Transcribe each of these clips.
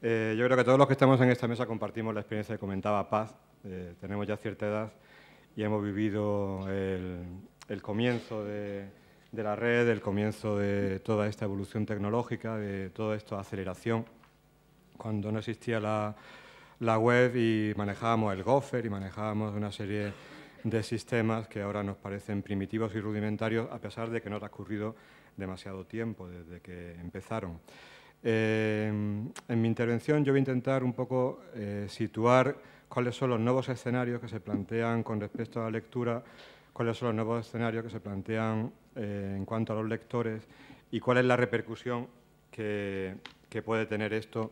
Yo creo que todos los que estamos en esta mesa compartimos la experiencia que comentaba Paz. Tenemos ya cierta edad y hemos vivido el comienzo de la red, el comienzo de toda esta evolución tecnológica, de toda esta aceleración, cuando no existía la web y manejábamos el Gopher y manejábamos una serie de sistemas que ahora nos parecen primitivos y rudimentarios, a pesar de que no ha transcurrido demasiado tiempo desde que empezaron. En mi intervención yo voy a intentar un poco situar cuáles son los nuevos escenarios que se plantean con respecto a la lectura, cuáles son los nuevos escenarios que se plantean en cuanto a los lectores y cuál es la repercusión que puede tener esto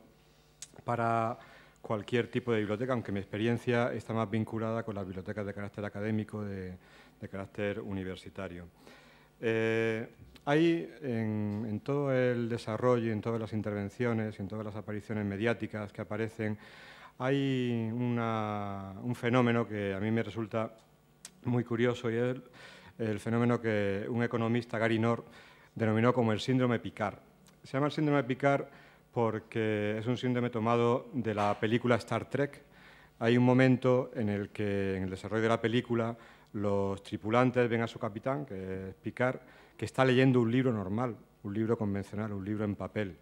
para cualquier tipo de biblioteca, aunque mi experiencia está más vinculada con las bibliotecas de carácter académico, de carácter universitario. Hay en todo el desarrollo, en todas las intervenciones, en todas las apariciones mediáticas que aparecen, hay un fenómeno que a mí me resulta muy curioso y es el fenómeno que un economista, Gary Knorr, denominó como el síndrome Picard. Se llama el síndrome Picard porque es un síndrome tomado de la película Star Trek. Hay un momento en el que, en el desarrollo de la película, los tripulantes ven a su capitán, que es Picard, que está leyendo un libro normal, un libro convencional, un libro en papel.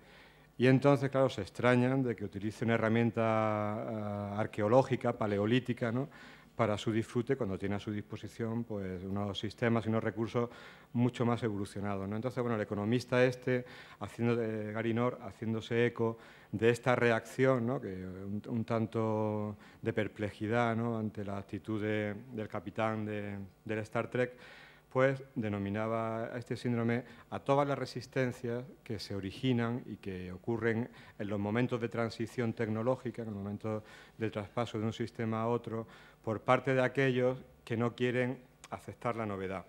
Y entonces, claro, se extrañan de que utilice una herramienta arqueológica, paleolítica, ¿no?, para su disfrute, cuando tiene a su disposición pues, unos sistemas y unos recursos mucho más evolucionados, ¿no? Entonces, bueno, el economista Gary Knorr, haciéndose eco de esta reacción, ¿no?, que un tanto de perplejidad, ¿no?, ante la actitud del capitán del Star Trek, pues denominaba a este síndrome a todas las resistencias que se originan y que ocurren en los momentos de transición tecnológica, en el momento del traspaso de un sistema a otro, por parte de aquellos que no quieren aceptar la novedad.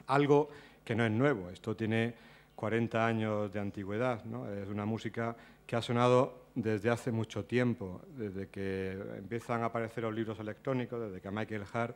Algo que no es nuevo, esto tiene 40 años de antigüedad, ¿no? Es una música que ha sonado desde hace mucho tiempo, desde que empiezan a aparecer los libros electrónicos, desde que Michael Hart,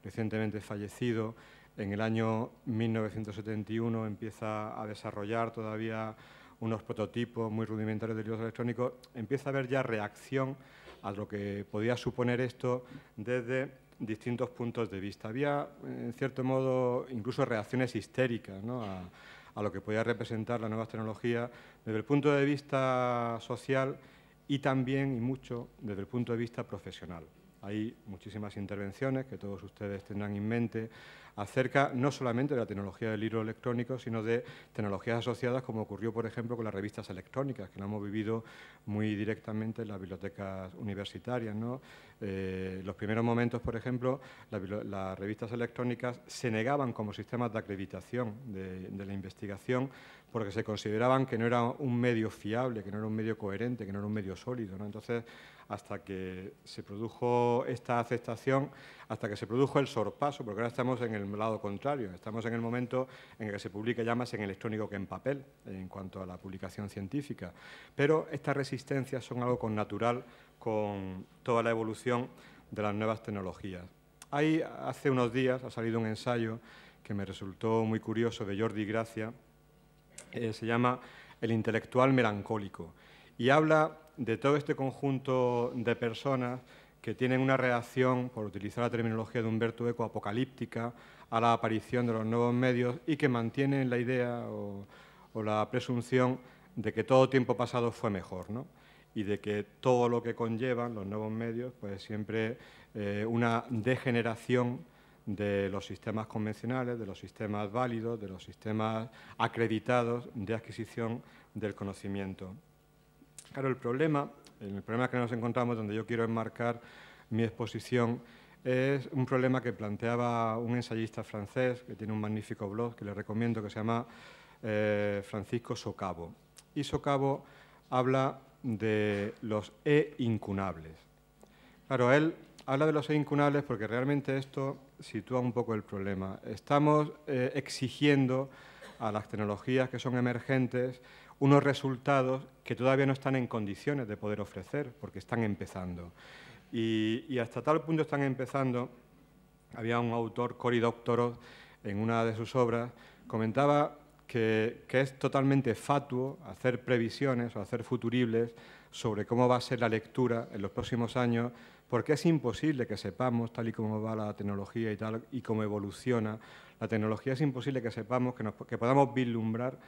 recientemente fallecido, en el año 1971 empieza a desarrollar todavía unos prototipos muy rudimentarios de libros electrónicos, empieza a haber ya reacción a lo que podía suponer esto desde distintos puntos de vista. Había, en cierto modo, incluso reacciones histéricas, ¿no?, a lo que podía representar la nueva tecnología desde el punto de vista social y también, y mucho, desde el punto de vista profesional. Hay muchísimas intervenciones que todos ustedes tendrán en mente acerca no solamente de la tecnología del libro electrónico, sino de tecnologías asociadas, como ocurrió, por ejemplo, con las revistas electrónicas, que lo hemos vivido muy directamente en las bibliotecas universitarias, ¿no? Los primeros momentos, por ejemplo, las revistas electrónicas se negaban como sistemas de acreditación de la investigación porque se consideraban que no era un medio fiable, que no era un medio coherente, que no era un medio sólido, ¿no? Entonces, hasta que se produjo esta aceptación, hasta que se produjo el sorpaso, porque ahora estamos en el lado contrario, estamos en el momento en el que se publica ya más en electrónico que en papel, en cuanto a la publicación científica. Pero estas resistencias son algo connatural con toda la evolución de las nuevas tecnologías. Hace unos días ha salido un ensayo que me resultó muy curioso de Jordi Gracia, se llama El intelectual melancólico, y habla de todo este conjunto de personas que tienen una reacción, por utilizar la terminología de Humberto Eco, apocalíptica a la aparición de los nuevos medios y que mantienen la idea o la presunción de que todo tiempo pasado fue mejor, ¿no?, y de que todo lo que conllevan los nuevos medios, pues siempre una degeneración de los sistemas convencionales, de los sistemas válidos, de los sistemas acreditados de adquisición del conocimiento. Claro, el problema que nos encontramos, donde yo quiero enmarcar mi exposición, es un problema que planteaba un ensayista francés que tiene un magnífico blog que le recomiendo, que se llama Francisco Socabo. Y Socabo habla de los e-incunables. Claro, él habla de los e-incunables porque realmente esto sitúa un poco el problema. Estamos exigiendo a las tecnologías que son emergentes unos resultados que todavía no están en condiciones de poder ofrecer, porque están empezando. Y hasta tal punto están empezando, había un autor, Cory Doctorow, en una de sus obras, comentaba que es totalmente fatuo hacer previsiones o hacer futuribles sobre cómo va a ser la lectura en los próximos años, porque es imposible que sepamos, tal y como va la tecnología y tal, y cómo evoluciona la tecnología, es imposible que sepamos, que podamos vislumbrar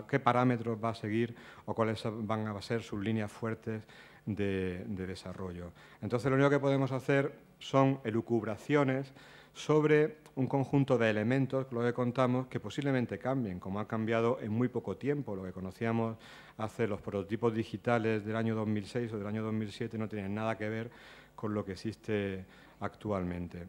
qué parámetros va a seguir o cuáles van a ser sus líneas fuertes de desarrollo. Entonces, lo único que podemos hacer son elucubraciones sobre un conjunto de elementos, lo que contamos, que posiblemente cambien, como ha cambiado en muy poco tiempo. Lo que conocíamos hace los prototipos digitales del año 2006 o del año 2007 no tienen nada que ver con lo que existe actualmente.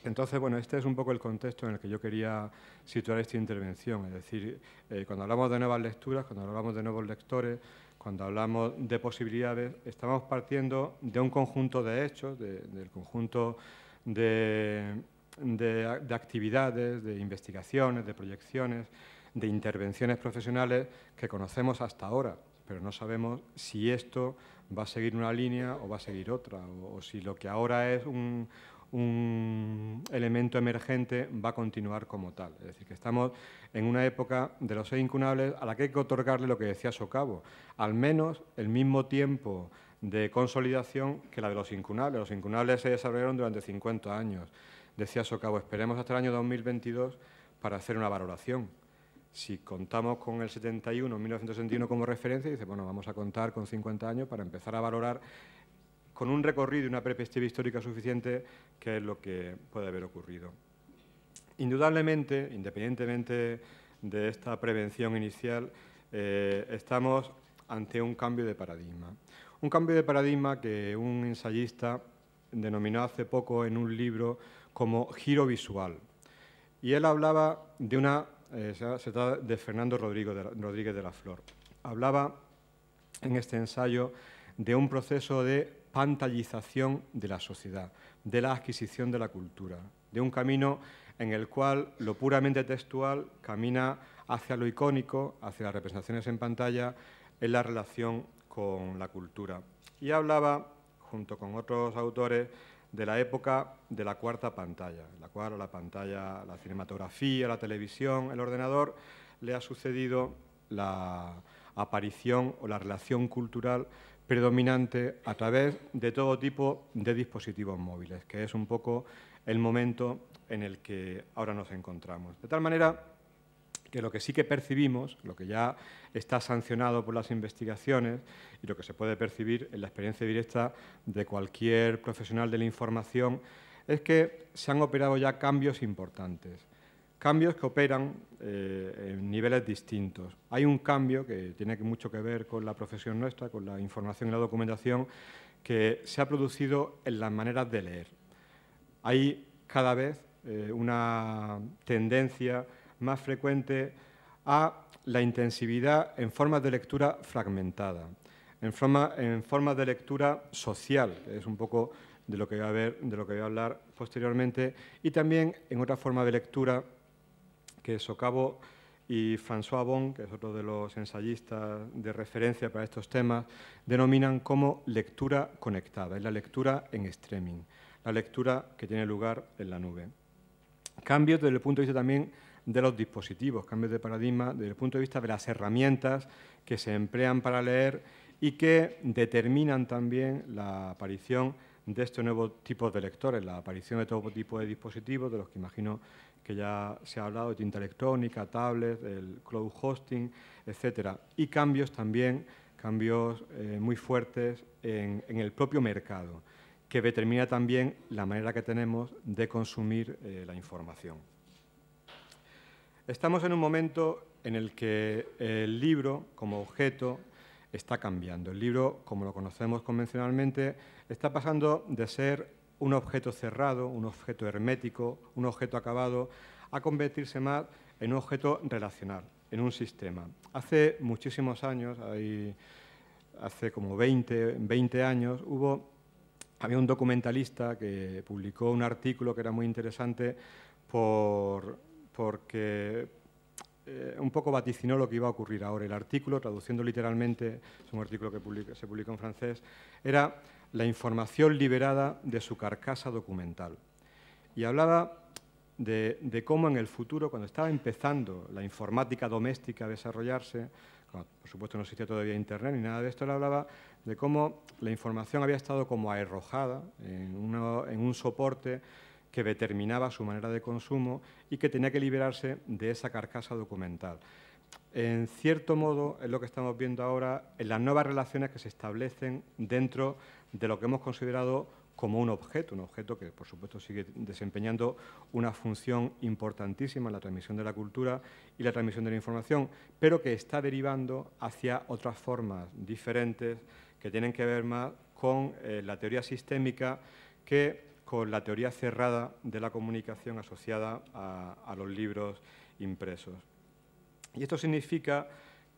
Entonces, bueno, este es un poco el contexto en el que yo quería situar esta intervención. Es decir, cuando hablamos de nuevas lecturas, cuando hablamos de nuevos lectores, cuando hablamos de posibilidades, estamos partiendo de un conjunto de hechos, del conjunto de actividades, de investigaciones, de proyecciones, de intervenciones profesionales que conocemos hasta ahora, pero no sabemos si esto va a seguir una línea o va a seguir otra, o si lo que ahora es un elemento emergente va a continuar como tal. Es decir, que estamos en una época de los 6 incunables a la que hay que otorgarle lo que decía Socabo, al menos el mismo tiempo de consolidación que la de los incunables. Los incunables se desarrollaron durante 50 años. Decía Socabo, esperemos hasta el año 2022 para hacer una valoración. Si contamos con el 1961 como referencia, dice, bueno, vamos a contar con 50 años para empezar a valorar con un recorrido y una perspectiva histórica suficiente qué es lo que puede haber ocurrido. Indudablemente, independientemente de esta prevención inicial, estamos ante un cambio de paradigma. Un cambio de paradigma que un ensayista denominó hace poco en un libro como giro visual. Y él hablaba de se trata de Fernando Rodríguez de la Flor. Hablaba en este ensayo de un proceso de pantallización de la sociedad, de la adquisición de la cultura, de un camino en el cual lo puramente textual camina hacia lo icónico, hacia las representaciones en pantalla, en la relación con la cultura. Y hablaba, junto con otros autores, de la época de la cuarta pantalla, en la cual a la pantalla, la cinematografía, la televisión, el ordenador, le ha sucedido la aparición o la relación cultural predominante a través de todo tipo de dispositivos móviles, que es un poco el momento en el que ahora nos encontramos. De tal manera que lo que sí que percibimos, lo que ya está sancionado por las investigaciones y lo que se puede percibir en la experiencia directa de cualquier profesional de la información, es que se han operado ya cambios importantes, cambios que operan en niveles distintos. Hay un cambio que tiene mucho que ver con la profesión nuestra, con la información y la documentación, que se ha producido en las maneras de leer. Hay cada vez una tendencia más frecuente a la intensividad en formas de lectura fragmentada, en formas de lectura social, que es un poco de lo que voy a hablar posteriormente, y también en otra forma de lectura que Socabo y François Bon, que es otro de los ensayistas de referencia para estos temas, denominan como lectura conectada, es la lectura en streaming, la lectura que tiene lugar en la nube. Cambios desde el punto de vista también de los dispositivos, cambios de paradigma desde el punto de vista de las herramientas que se emplean para leer y que determinan también la aparición de estos nuevos tipos de lectores, la aparición de todo tipo de dispositivos, de los que imagino que ya se ha hablado, de tinta electrónica, tablets, el cloud hosting, etcétera. Y cambios también, muy fuertes en el propio mercado, que determina también la manera que tenemos de consumir la información. Estamos en un momento en el que el libro, como objeto, está cambiando. El libro, como lo conocemos convencionalmente, está pasando de ser un objeto cerrado, un objeto hermético, un objeto acabado, a convertirse más en un objeto relacional, en un sistema. Hace muchísimos años, hace como 20 años, había un documentalista que publicó un artículo que era muy interesante porque un poco vaticinó lo que iba a ocurrir ahora. El artículo, traduciendo literalmente, es un artículo que se publicó en francés, era la información liberada de su carcasa documental. Y hablaba de cómo en el futuro, cuando estaba empezando la informática doméstica a desarrollarse, cuando, por supuesto, no existía todavía Internet ni nada de esto, él hablaba de cómo la información había estado como arrojada en un soporte que determinaba su manera de consumo y que tenía que liberarse de esa carcasa documental. En cierto modo, es lo que estamos viendo ahora en las nuevas relaciones que se establecen dentro de lo que hemos considerado como un objeto que, por supuesto, sigue desempeñando una función importantísima en la transmisión de la cultura y la transmisión de la información, pero que está derivando hacia otras formas diferentes que tienen que ver más con la teoría sistémica que con la teoría cerrada de la comunicación asociada a los libros impresos. Y esto significa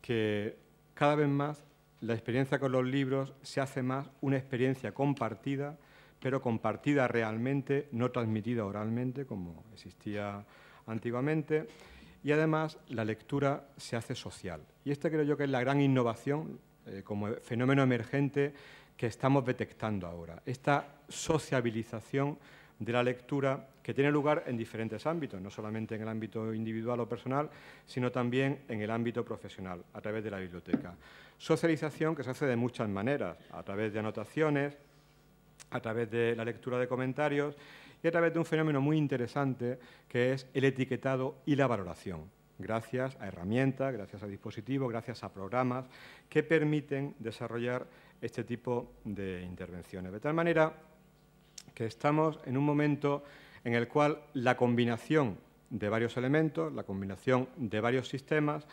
que cada vez más la experiencia con los libros se hace más una experiencia compartida, pero compartida realmente, no transmitida oralmente, como existía antiguamente, y además la lectura se hace social. Y esta creo yo que es la gran innovación como fenómeno emergente que estamos detectando ahora, esta sociabilización de la lectura que tiene lugar en diferentes ámbitos, no solamente en el ámbito individual o personal, sino también en el ámbito profesional, a través de la biblioteca. Socialización que se hace de muchas maneras, a través de anotaciones, a través de la lectura de comentarios y a través de un fenómeno muy interesante que es el etiquetado y la valoración, gracias a herramientas, gracias a dispositivos, gracias a programas que permiten desarrollar este tipo de intervenciones. De tal manera que estamos en un momento en el cual la combinación de varios elementos, la combinación de varios sistemas,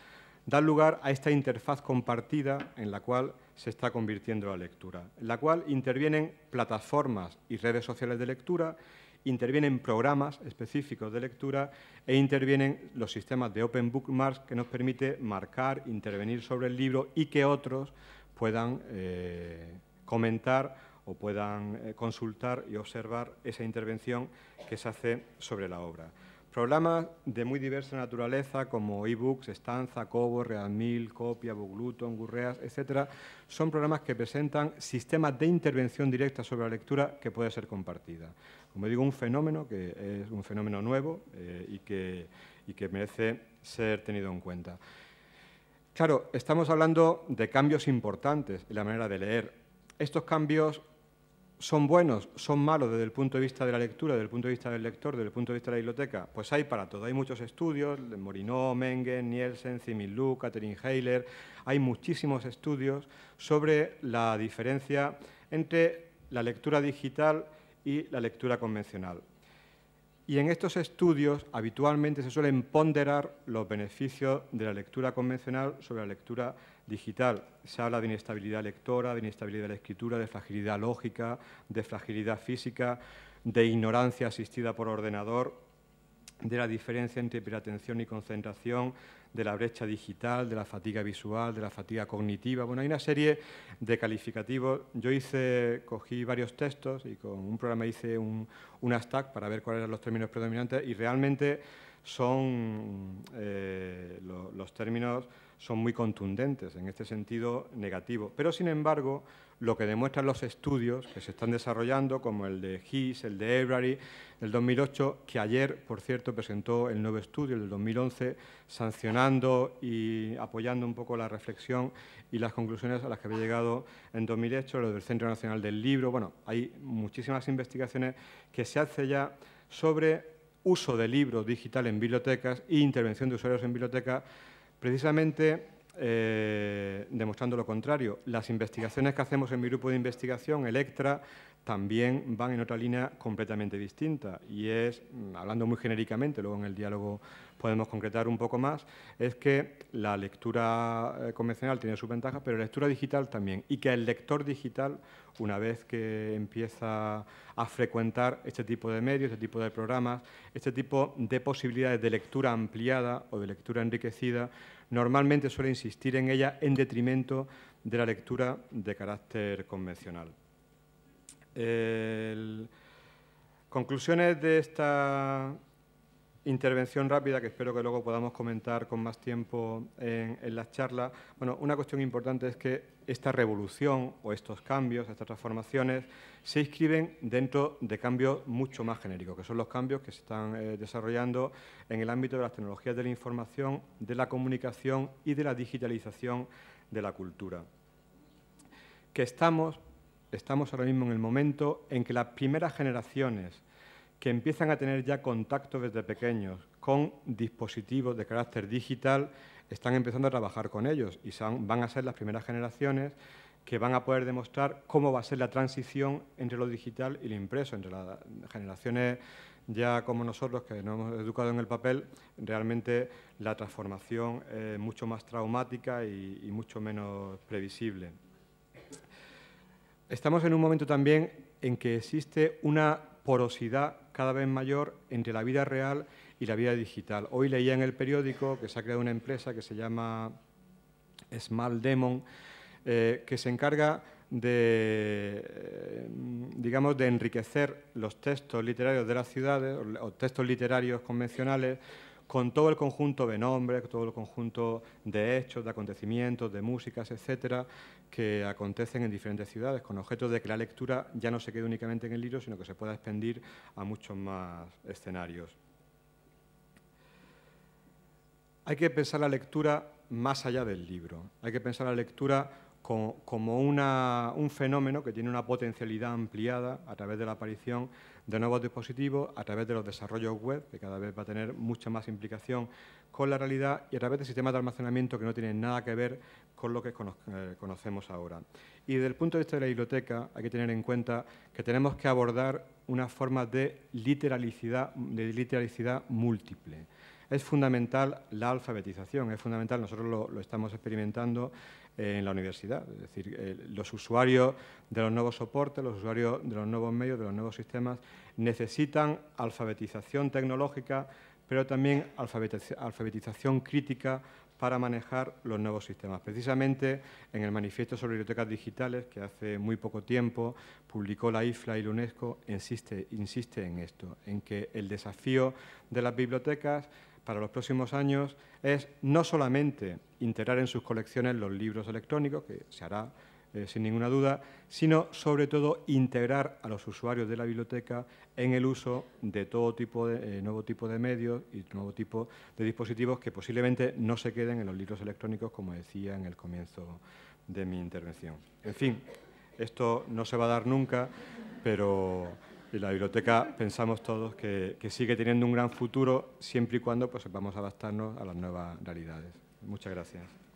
da lugar a esta interfaz compartida en la cual se está convirtiendo la lectura, en la cual intervienen plataformas y redes sociales de lectura, intervienen programas específicos de lectura e intervienen los sistemas de Open Bookmarks que nos permite marcar, intervenir sobre el libro y que otros puedan comentar o puedan consultar y observar esa intervención que se hace sobre la obra. Programas de muy diversa naturaleza como eBooks, Stanza, Kobo, Readmil, Copia, Bookluton, Gurreas, etcétera, son programas que presentan sistemas de intervención directa sobre la lectura que puede ser compartida. Como digo, un fenómeno que es un fenómeno nuevo y que merece ser tenido en cuenta. Claro, estamos hablando de cambios importantes en la manera de leer. Estos cambios ¿son buenos? ¿Son malos desde el punto de vista de la lectura, desde el punto de vista del lector, desde el punto de vista de la biblioteca? Pues hay para todo. Hay muchos estudios, de Morinó, Mengen, Nielsen, Ziming-Lu, Katherine Heiler. Hay muchísimos estudios sobre la diferencia entre la lectura digital y la lectura convencional. Y en estos estudios habitualmente se suelen ponderar los beneficios de la lectura convencional sobre la lectura digital. Se habla de inestabilidad lectora, de inestabilidad de la escritura, de fragilidad lógica, de fragilidad física, de ignorancia asistida por ordenador, de la diferencia entre hiperatención y concentración, de la brecha digital, de la fatiga visual, de la fatiga cognitiva. Bueno, hay una serie de calificativos. Yo cogí varios textos y con un programa hice una stack para ver cuáles eran los términos predominantes y realmente son los términos son muy contundentes, en este sentido negativo. Pero, sin embargo, lo que demuestran los estudios que se están desarrollando, como el de Hiss, el de Every, del 2008, que ayer, por cierto, presentó el nuevo estudio, el del 2011, sancionando y apoyando un poco la reflexión y las conclusiones a las que había llegado en 2008, lo del Centro Nacional del Libro. Bueno, hay muchísimas investigaciones que se hacen ya sobre uso de libros digital en bibliotecas e intervención de usuarios en bibliotecas, precisamente demostrando lo contrario. Las investigaciones que hacemos en mi grupo de investigación, Electra, también van en otra línea completamente distinta y es, hablando muy genéricamente, luego en el diálogo podemos concretar un poco más, es que la lectura convencional tiene sus ventajas, pero la lectura digital también, y que el lector digital, una vez que empieza a frecuentar este tipo de medios, este tipo de programas, este tipo de posibilidades de lectura ampliada o de lectura enriquecida, normalmente suele insistir en ella en detrimento de la lectura de carácter convencional. Conclusiones de esta intervención rápida que espero que luego podamos comentar con más tiempo en las charlas. Bueno, una cuestión importante es que esta revolución o estos cambios, estas transformaciones, se inscriben dentro de cambios mucho más genéricos, que son los cambios que se están desarrollando en el ámbito de las tecnologías de la información, de la comunicación y de la digitalización de la cultura. Que estamos ahora mismo en el momento en que las primeras generaciones que empiezan a tener ya contacto desde pequeños con dispositivos de carácter digital, están empezando a trabajar con ellos y van a ser las primeras generaciones que van a poder demostrar cómo va a ser la transición entre lo digital y lo impreso, entre las generaciones ya como nosotros, que nos hemos educado en el papel. Realmente la transformación es mucho más traumática y mucho menos previsible. Estamos en un momento también en que existe una porosidad cada vez mayor entre la vida real y la vida digital. Hoy leía en el periódico que se ha creado una empresa que se llama Small Demon, que se encarga de, digamos, de enriquecer los textos literarios de las ciudades o textos literarios convencionales con todo el conjunto de nombres, todo el conjunto de hechos, de acontecimientos, de músicas, etcétera, que acontecen en diferentes ciudades, con objeto de que la lectura ya no se quede únicamente en el libro, sino que se pueda expandir a muchos más escenarios. Hay que pensar la lectura más allá del libro. Hay que pensar la lectura como un fenómeno que tiene una potencialidad ampliada a través de la aparición de nuevos dispositivos, a través de los desarrollos web, que cada vez va a tener mucha más implicación con la realidad, y a través de sistemas de almacenamiento que no tienen nada que ver con lo que conocemos ahora. Y desde el punto de vista de la biblioteca hay que tener en cuenta que tenemos que abordar una forma de literalicidad múltiple. Es fundamental la alfabetización, es fundamental, nosotros lo estamos experimentando en la universidad, es decir, los usuarios de los nuevos soportes, los usuarios de los nuevos medios, de los nuevos sistemas, necesitan alfabetización tecnológica, pero también alfabetización crítica para manejar los nuevos sistemas. Precisamente en el Manifiesto sobre Bibliotecas Digitales, que hace muy poco tiempo publicó la IFLA y la UNESCO, insiste en esto, en que el desafío de las bibliotecas para los próximos años es no solamente integrar en sus colecciones los libros electrónicos, que se hará sin ninguna duda, sino sobre todo integrar a los usuarios de la biblioteca en el uso de todo tipo de nuevo tipo de medios y nuevo tipo de dispositivos que posiblemente no se queden en los libros electrónicos, como decía en el comienzo de mi intervención. En fin, esto no se va a dar nunca, pero la biblioteca pensamos todos que sigue teniendo un gran futuro siempre y cuando pues, sepamos adaptarnos a las nuevas realidades. Muchas gracias.